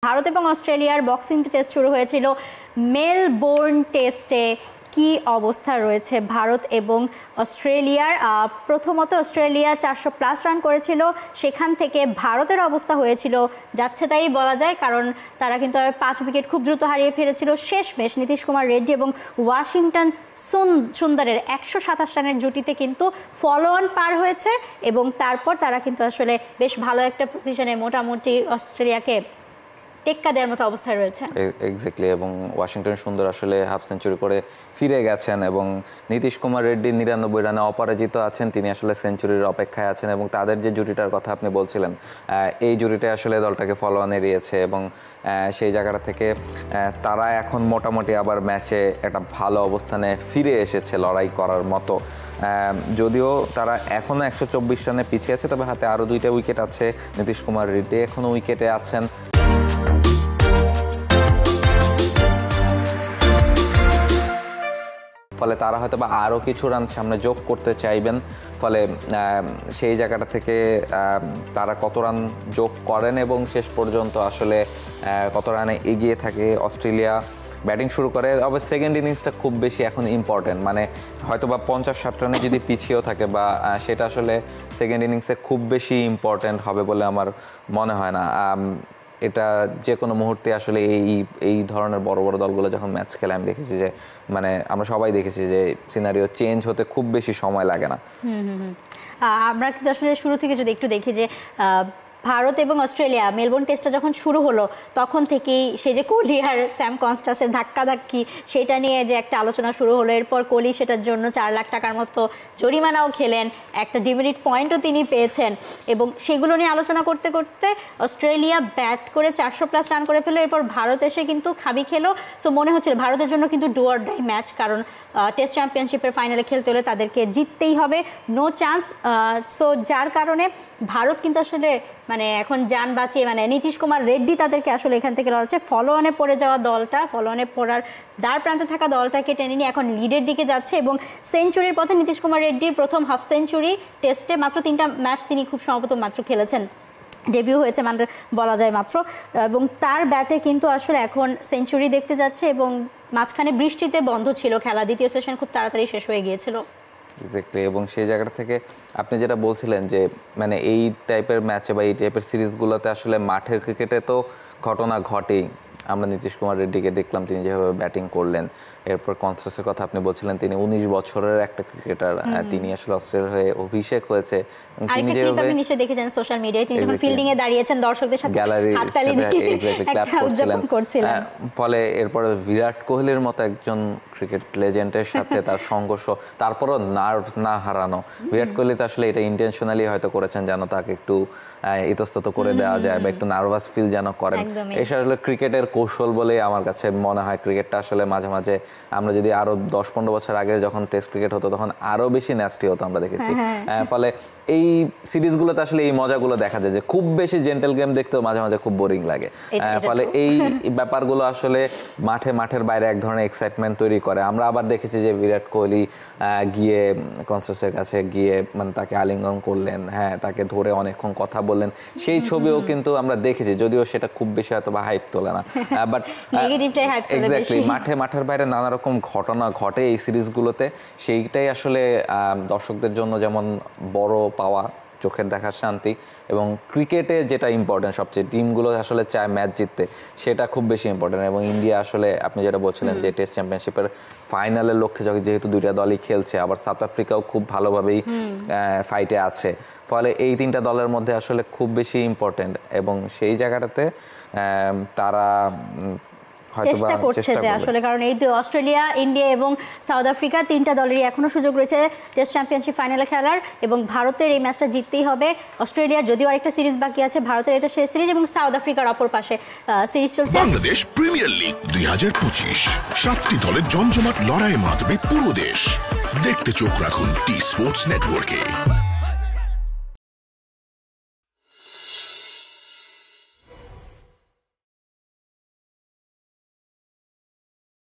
ভারত এবং অস্ট্রেলিয়ার boxing test শুরু হয়েছিল। মেলবোর্ন টেস্টে কি অবস্থা রয়েছে ভারত এবং অস্ট্রেলিয়ার? প্রথমত অস্ট্রেলিয়া 400+ রান করেছিল, সেখান থেকে ভারতের অবস্থা হয়েছিল যাচ্ছে তাই বলা যায়, কারণ তারা কিন্তু 5 উইকেট খুব দ্রুত হারিয়ে ফেলেছিল। শেষমেশ নীতিশ কুমার রেড্ডি এবং ওয়াশিংটন সুন্দরের 127 রানের জুটিতে কিন্তু ফলো অন পার হয়েছে এবং তারপর তারা কিন্তু আসলে বেশ ভালো একটা পজিশনে মোটামুটি অস্ট্রেলিয়াকে টেক্কা দেওয়ার মতো অবস্থায় রয়েছে। এক্স্যাক্টলি, এবং ওয়াশিংটন সুন্দর আসলে হাফ সেঞ্চুরি করে ফিরে গেছেন এবং নীতিশ কুমার রেড্ডি 99 রানে অপরাজিত আছেন। তিনি আসলে সেঞ্চুরির অপেক্ষায় আছেন এবং তাদের যে জুটিটার কথা আপনি বলছিলেন, এই জুটিটা আসলে দলটাকে ফলো অন এড়িয়েছে এবং সেই জায়গাটা থেকে তারা এখন মোটামুটি আবার ম্যাচে একটা ভালো অবস্থানে ফিরে এসেছে লড়াই করার মতো। যদিও তারা এখনও 124 রানে পিছিয়ে আছে, তবে হাতে আরও 2টা উইকেট আছে। নীতিশ কুমার রেড্ডি এখনও উইকেটে আছেন। ফলে তারা হয়তো বা আরও কিছু রান সামনে যোগ করতে চাইবেন। ফলে সেই জায়গাটা থেকে তারা কত রান যোগ করেন এবং শেষ পর্যন্ত আসলে কত রানে এগিয়ে থাকে অস্ট্রেলিয়া। ব্যাটিং শুরু করে, তবে সেকেন্ড ইনিংসটা খুব বেশি এখন ইম্পর্টেন্ট, মানে হয়তো বা 50-60 রানে যদি পিছিয়েও থাকে বা সেটা আসলে সেকেন্ড ইনিংসে খুব বেশি ইম্পর্টেন্ট হবে বলে আমার মনে হয় না। এটা যে কোনো মুহূর্তে আসলে এই ধরনের বড় বড় দলগুলো যখন ম্যাচ খেলে আমি দেখেছি যে মানে আমরা সবাই দেখেছি যে সিনারিও চেঞ্জ হতে খুব বেশি সময় লাগে না। আমরা কিন্তু আসলে শুরু থেকে যদি একটু দেখি যে ভারত এবং অস্ট্রেলিয়া মেলবোর্ন টেস্টটা যখন শুরু হলো তখন থেকেই সেই যে কোহলি আর স্যাম কনস্টাসের ধাক্কাধাক্কি, সেটা নিয়ে যে একটা আলোচনা শুরু হলো। এরপর কোহলি সেটার জন্য 4 লাখ টাকার মতো জরিমানাও খেলেন, একটা ডিমেরিট পয়েন্টও তিনি পেয়েছেন এবং সেগুলো নিয়ে আলোচনা করতে করতে অস্ট্রেলিয়া ব্যাট করে 400+ রান করে ফেলো। এরপর ভারত এসে কিন্তু খাবি খেলো। সো মনে হচ্ছিল ভারতের জন্য কিন্তু ডু অর ডাই ম্যাচ, কারণ টেস্ট চ্যাম্পিয়নশিপের ফাইনালে খেলতে হলে তাদেরকে জিততেই হবে, নো চান্স। সো যার কারণে ভারত কিন্তু আসলে মানে এখন যান বাঁচিয়ে মানে নীতিশ কুমার রেড্ডি তাদেরকে আসলে এখান থেকে লড়াচ্ছে। ফলো অনে পড়ে যাওয়া দলটা, ফলো অনে পড়ার দ্বার প্রান্তে থাকা দলটাকে টেনে নিয়ে এখন লিডের দিকে যাচ্ছে এবং সেঞ্চুরির পথে নীতিশ কুমার রেড্ডির প্রথম হাফ সেঞ্চুরি। টেস্টে মাত্র 3টা ম্যাচ তিনি খুব সম্ভবত মাত্র খেলেছেন, ডেবিউ হয়েছে মানে বলা যায় মাত্র, এবং তার ব্যাটে কিন্তু আসলে এখন সেঞ্চুরি দেখতে যাচ্ছে এবং মাঝখানে বৃষ্টিতে বন্ধ ছিল খেলা, দ্বিতীয় সেশন খুব তাড়াতাড়ি শেষ হয়ে গিয়েছিল। এক্স্যাক্টলি, এবং সেই জায়গাটা থেকে আপনি যেটা বলছিলেন যে মানে এই টাইপের ম্যাচে বা এই টাইপের সিরিজগুলোতে আসলে মাঠের ক্রিকেটে তো ঘটনা ঘটেই। আমরা নীতিশ কুমার রেড্ডিকে দেখলাম তিনি যেভাবে ব্যাটিং করলেন। এরপর কনস্টাসের কথা আপনি বলছিলেন, তিনি 19 বছরের একটা ক্রিকেটার, তিনি আসলে অস্ট্রেলিয়ার হয়ে অভিষেক হয়েছে। তিনি যেভাবে নিশ্চয় দেখেছেন সোশ্যাল মিডিয়ায়, তিনি যখন ফিল্ডিং এ দাঁড়িয়েছেন দর্শকদের সাথে হাততালি দিয়ে ক্ল্যাপ করছিলেন। ফলে এরপর বিরাট কোহলির মতো একজন ক্রিকেট লেজেন্ডের সাথে তার সংঘর্ষ, তারপরও নার্ভ না হারানো। বিরাট কোহলি তো আসলে এটা ইন্টেনশনালি হয়তো করেছেন যেন তাকে একটু ইতস্তত করে দেওয়া যায় বা একটু নার্ভাস ফিল যেন করেন। এটা আসলে ক্রিকেটের কৌশল বলে আমার কাছে মনে হয়। ক্রিকেটটা আসলে মাঝে মাঝে আমরা যদি আরো 10-15 বছর আগে যখন টেস্ট ক্রিকেট হতো তখন আরো বেশি ন্যাস্টি হতো আমরা দেখেছি। ফলে এই সিরিজগুলোতে আসলে এই মজাগুলো দেখা যায় যে খুব বেশি জেন্টেল গেম দেখতেও মাঝে মাঝে খুব বোরিং লাগে। ফলে এই ব্যাপারগুলো আসলে মাঠের বাইরে এক ধরনের এক্সাইটমেন্ট তৈরি করে। আমরা আবার দেখেছি যে বিরাট কোহলি গিয়ে কনস্টাসের কাছে গিয়ে মানে তাকে আলিঙ্গন করলেন, হ্যাঁ তাকে ধরে অনেকক্ষণ কথা বললেন, সেই ছবিও কিন্তু আমরা দেখেছি, যদিও সেটা খুব বেশি হয়তো বা হাইপ তোলে না, বাট এক্স্যাক্টলি মাঠের বাইরে নানা রকম ঘটনা ঘটে এই সিরিজগুলোতে। সেইটাই আসলে দর্শকদের জন্য যেমন বড় পাওয়া, চোখের দেখার শান্তি, এবং ক্রিকেটে যেটা ইম্পর্টেন্ট সবচেয়ে, টিমগুলো আসলে চায় ম্যাচ জিততে, সেটা খুব বেশি ইম্পর্টেন্ট। এবং ইন্ডিয়া আসলে আপনি যেটা বলছিলেন যে টেস্ট চ্যাম্পিয়নশিপের ফাইনালের লক্ষ্যে যেহেতু 2টা দলই খেলছে, আবার সাউথ আফ্রিকাও খুব ভালোভাবেই ফাইটে আছে, ফলে এই 3টা দলের মধ্যে আসলে খুব বেশি ইম্পর্টেন্ট এবং সেই জায়গাটাতে তারা চেষ্টা করছে যে আসলে, কারণ এই অস্ট্রেলিয়া, ইন্ডিয়া এবং সাউথ আফ্রিকা 3টা দলেরই এখনো সুযোগ রয়েছে টেস্ট চ্যাম্পিয়নশিপ ফাইনালে খেলার এবং ভারতের এই ম্যাচটা জিততেই হবে। অস্ট্রেলিয়ার যদিও আরেকটা সিরিজ বাকি আছে, ভারতের এটা শেষ সিরিজ এবং সাউথ আফ্রিকার অপর পাশে সিরিজ চলছে। বাংলাদেশ প্রিমিয়ার লিগ 2025, 7টি দলের জমজমাট লড়াইয়ের মাধ্যমে পুরো দেশ দেখতে চোখ রাখুন টি স্পোর্টস নেটওয়ার্কে।